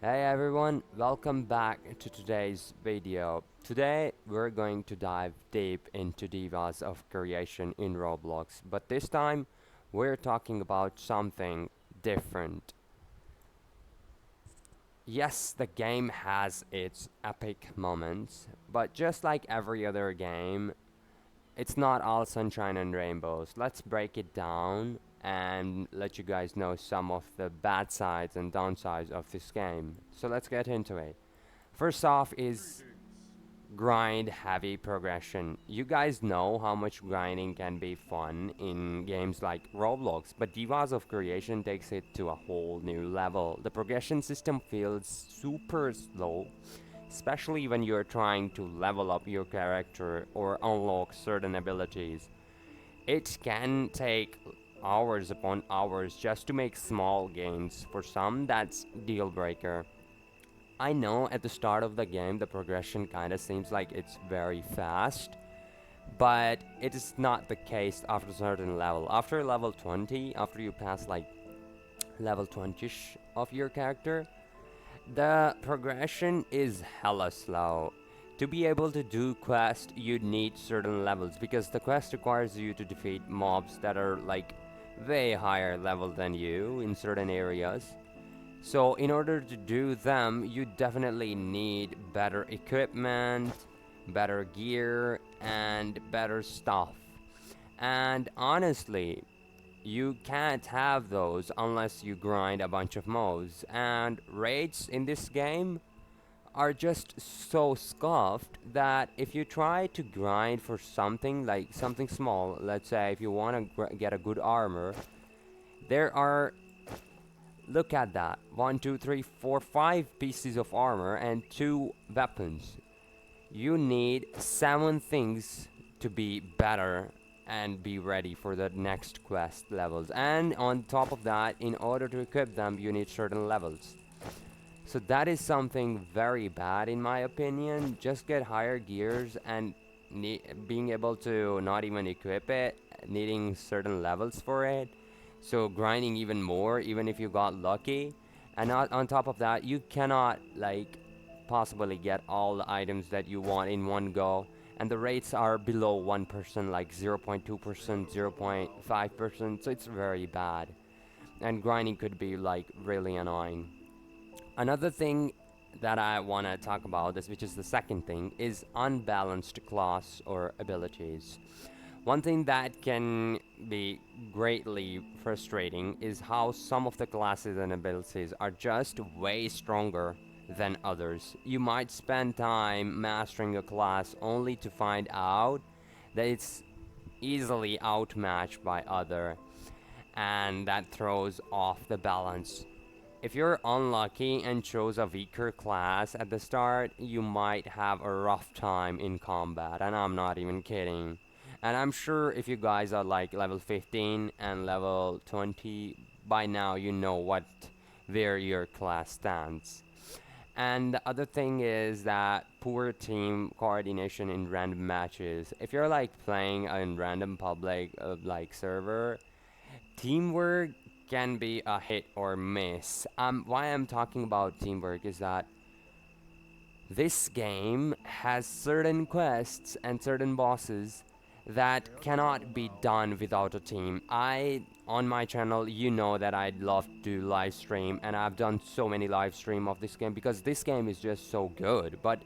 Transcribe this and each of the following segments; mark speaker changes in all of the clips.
Speaker 1: Hey everyone, welcome back to today's video. Today we're going to dive deep into Devas of creation in Roblox, but this time we're talking about something different. Yes, the game has its epic moments, but just like every other game, it's not all sunshine and rainbows. Let's break it down and let you guys know some of the bad sides and downsides of this game. So let's get into it. First off is grind heavy progression. You guys know how much grinding can be fun in games like Roblox, but Divas of Creation takes it to a whole new level. The progression system feels super slow, especially when you're trying to level up your character or unlock certain abilities. It can take hours upon hours just to make small gains. For some, that's deal breaker. I know at the start of the game the progression kind of seems like it's very fast, but it is not the case after a certain level. After level 20, after you pass like level 20ish of your character, the progression is hella slow. To be able to do quest, you need certain levels because the quest requires you to defeat mobs that are like way higher level than you in certain areas. So in order to do them, you definitely need better equipment, better gear, and better stuff. And honestly, you can't have those unless you grind a bunch of modes. And raids in this game are just so scuffed that if you try to grind for something like something small, let's say if you want to get a good armor, there are, look at that, one, two, three, four, 5 pieces of armor and 2 weapons. You need 7 things to be better and be ready for the next quest levels. And on top of that, in order to equip them, you need certain levels. So that is something very bad in my opinion. Just get higher gears and being able to not even equip it, needing certain levels for it. So grinding even more, even if you got lucky. And not on top of that, you cannot like possibly get all the items that you want in one go. And the rates are below 1%, like 0.2%, 0.5%. So it's very bad. And grinding could be like really annoying. Another thing that I want to talk about, this, which is the second thing, is unbalanced class or abilities. One thing that can be greatly frustrating is how some of the classes and abilities are just way stronger than others. You might spend time mastering a class only to find out that it's easily outmatched by other, and that throws off the balance. If you're unlucky and chose a weaker class at the start, you might have a rough time in combat, and I'm not even kidding. And I'm sure if you guys are like level 15 and level 20, by now you know where your class stands. And the other thing is that poor team coordination in random matches. If you're like playing in random public like server, teamwork can be a hit or miss. Why I'm talking about teamwork is that this game has certain quests and certain bosses that cannot be done without a team. On my channel, you know that I'd love to live stream, and I've done so many live stream of this game because this game is just so good. But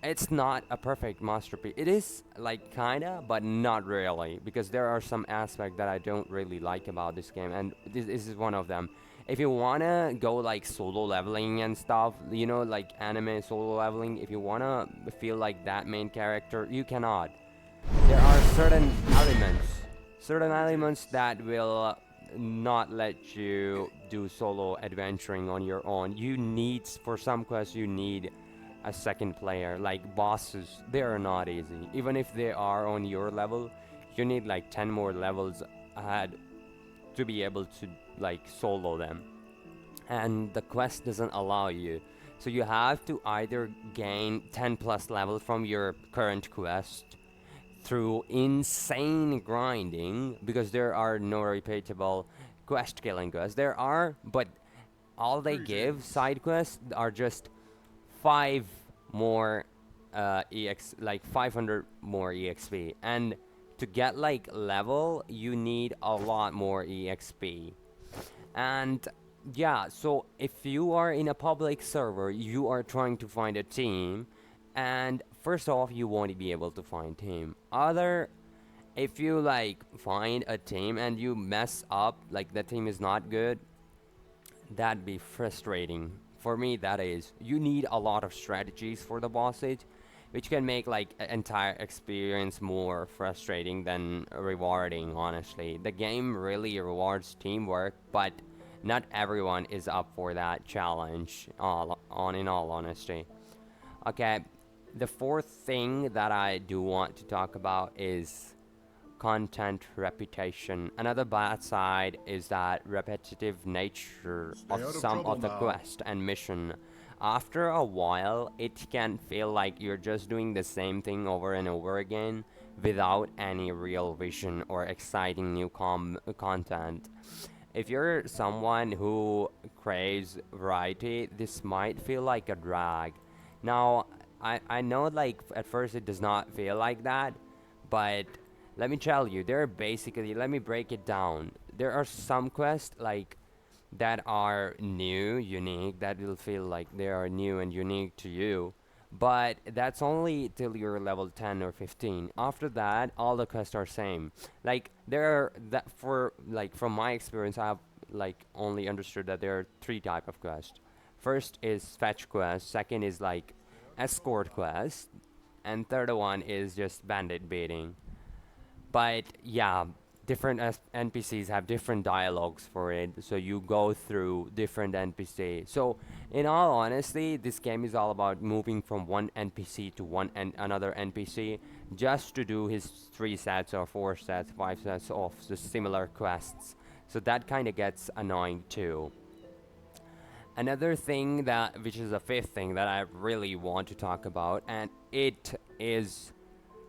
Speaker 1: it's not a perfect masterpiece. It is like kinda, but not really, because there are some aspects that I don't really like about this game, and this is one of them. If you wanna go like solo leveling and stuff, you know, like anime solo leveling, if you wanna feel like that main character, you cannot. There are certain elements that will not let you do solo adventuring on your own. You need, for some quests, you need a second player. Like bosses, they are not easy. Even if they are on your level, you need like 10 more levels ahead to be able to like solo them. And the quest doesn't allow you. So you have to either gain 10 plus level from your current quest through insane grinding, because there are no repeatable quest killing quests. There are, but all they give side quests are just five more ex like 500 more exp, and to get like level you need a lot more exp. And yeah, so if you are in a public server, you are trying to find a team, and first off, you won't be able to find team. Other, if you like find a team and you mess up, like the team is not good, that'd be frustrating. For me, that is. You need a lot of strategies for the bosses, which can make like entire experience more frustrating than rewarding, honestly. The game really rewards teamwork, but not everyone is up for that challenge, in all honesty. Okay, the fourth thing that I do want to talk about is content repetition. Another bad side is that repetitive nature of some of the quest and mission. After a while, it can feel like you're just doing the same thing over and over again without any real vision or exciting new content. If you're someone who craves variety, this might feel like a drag. Now, I know like at first it does not feel like that, but let me tell you, there are basically, let me break it down. There are some quests like that are new, unique, that will feel like they are new and unique to you. But that's only till you're level 10 or 15. After that, all the quests are same. Like there are that for like from my experience, I've like only understood that there are three type of quests. First is fetch quest, second is like escort quest, and third one is just bandit beating. But yeah, different NPCs have different dialogues for it, so you go through different NPC. So in all honesty, this game is all about moving from one NPC to one and another NPC just to do his 3 sets or 4 sets, 5 sets of the similar quests. So that kind of gets annoying too. Another thing that, which is a fifth thing that I really want to talk about, and it is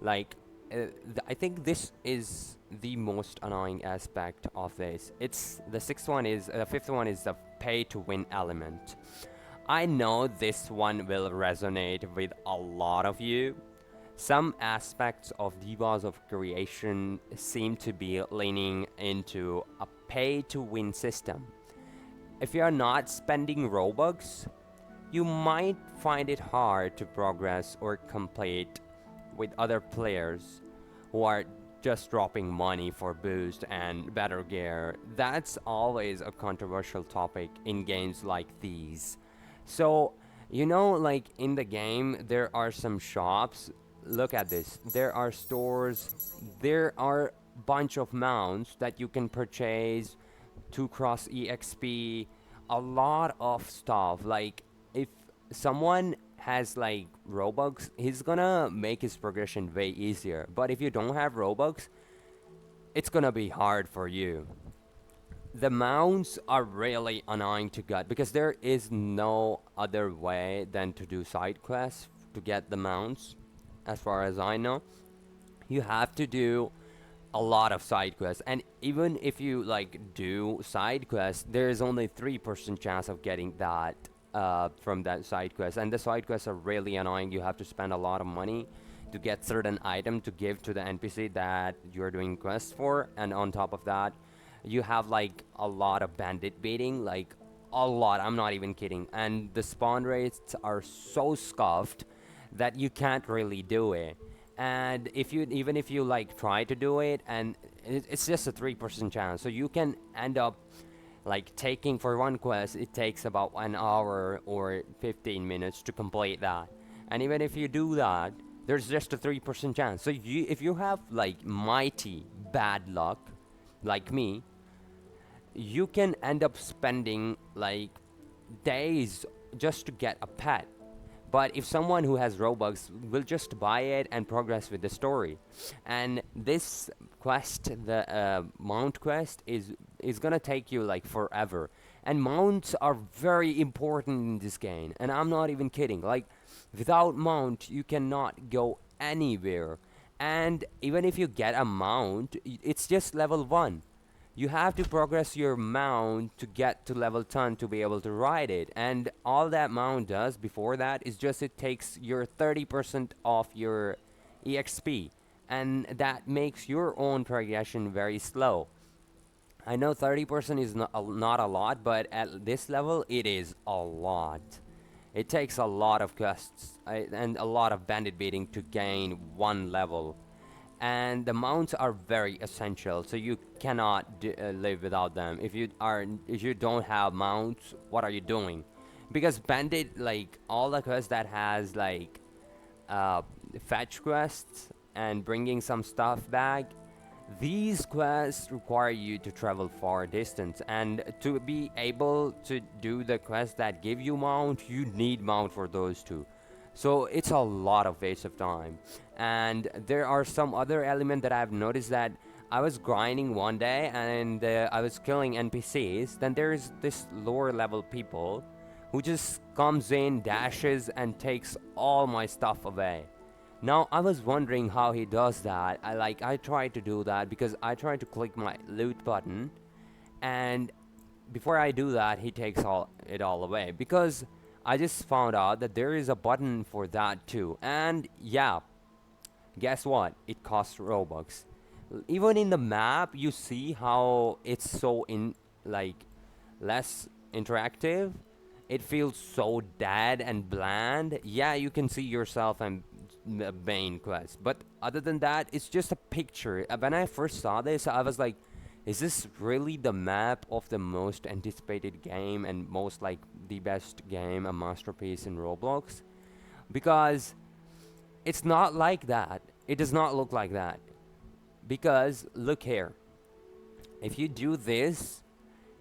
Speaker 1: like I think this is the most annoying aspect of this. It's the fifth one is the pay to win element. I know this one will resonate with a lot of you. Some aspects of Devas of Creation seem to be leaning into a pay to win system. If you are not spending Robux, you might find it hard to progress or complete with other players who are just dropping money for boost and better gear. That's always a controversial topic in games like these. So, like in the game, there are some shops. Look at this. There are stores. There are bunch of mounts that you can purchase to cross EXP. A lot of stuff. Like, if someone has like Robux, he's gonna make his progression way easier. But if you don't have Robux, it's gonna be hard for you. The mounts are really annoying to get because there is no other way than to do side quests to get the mounts. As far as I know, you have to do a lot of side quests, and even if you like do side quests, there is only 3% chance of getting that from that side quest, and the side quests are really annoying. You have to spend a lot of money to get certain item to give to the NPC that you're doing quests for, and on top of that, you have like a lot of bandit beating, like a lot. I'm not even kidding, and the spawn rates are so scuffed that you can't really do it. And even if you like try to do it, and it's just a 3% chance, so you can end up like taking for one quest, it takes about an hour or 15 minutes to complete that. And even if you do that, there's just a 3% chance. So if you have like mighty bad luck, like me, you can end up spending like days just to get a pet. But if someone who has Robux will just buy it and progress with the story, and this quest, the mount quest, is gonna take you like forever. And mounts are very important in this game, and I'm not even kidding. Like, without mount, you cannot go anywhere. And even if you get a mount, it's just level 1. you have to progress your mount to get to level 10 to be able to ride it. And all that mount does before that is just it takes your 30% off your EXP. And that makes your own progression very slow. I know 30% is not a lot, but at this level, it is a lot. It takes a lot of quests and a lot of bandit beating to gain one level. And the mounts are very essential, so you cannot live without them. If you don't have mounts, what are you doing? Because bandit, like all the quests that has like uh, fetch quests and bringing some stuff back, these quests require you to travel far distance, and to be able to do the quests that give you mount, you need mount for those two. So it's a lot of waste of time. And there are some other element that I've noticed that I was grinding one day and I was killing NPCs. Then there's this lower level people who just comes in, dashes, and takes all my stuff away. Now I was wondering how he does that. I tried to do that because I tried to click my loot button, and before I do that, he takes it all away because I just found out that there is a button for that too. And yeah, guess what? It costs Robux. Even in the map, you see how it's so like less interactive. It feels so dead and bland. Yeah, you can see yourself and the main quest, but other than that, it's just a picture. When I first saw this, I was like, is this really the map of the most anticipated game and most like the best game, a masterpiece in Roblox? Because it's not like that. It does not look like that. Because look here. If you do this,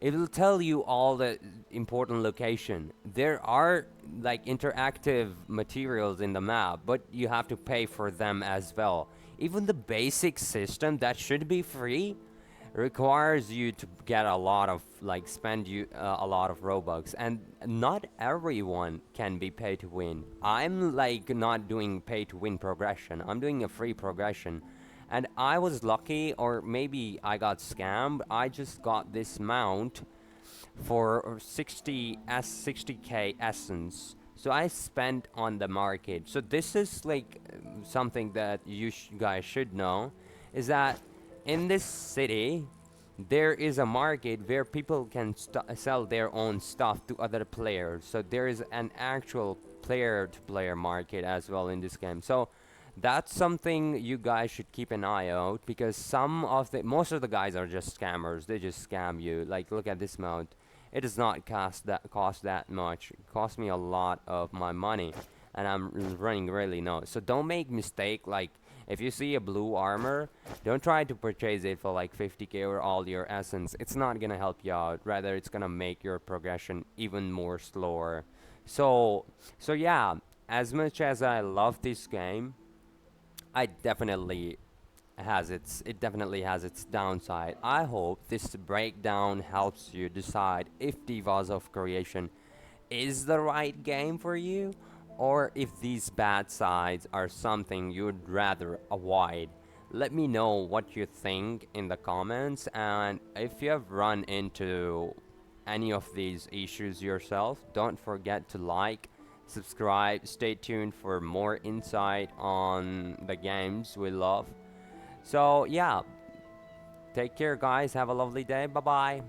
Speaker 1: it will tell you all the important location. There are like interactive materials in the map, but you have to pay for them as well. Even the basic system that should be free requires you to get a lot of like spend you a lot of Robux, and not everyone can be pay to win. I'm like not doing pay to win progression. I'm doing a free progression. And I was lucky, or maybe I got scammed. I just got this mount for 60k essence. So I spent on the market. So this is like something that you guys should know, is that in this city there is a market where people can sell their own stuff to other players. So there is an actual player to player market as well in this game. So that's something you guys should keep an eye out, because most of the guys are just scammers. They just scam you. Like, look at this mount. It does not cost that much. It cost me a lot of my money, and I'm running really low. So don't make mistake. Like, if you see a blue armor, don't try to purchase it for like 50k or all your essence. It's not gonna help you out. Rather, it's gonna make your progression even more slower. So yeah. As much as I love this game, it definitely has its downside. I hope this breakdown helps you decide if Devas of Creation is the right game for you, or if these bad sides are something you'd rather avoid. Let me know what you think in the comments, and if you have run into any of these issues yourself, don't forget to like, subscribe, stay tuned for more insight on the games we love. So yeah, take care guys, have a lovely day, bye bye.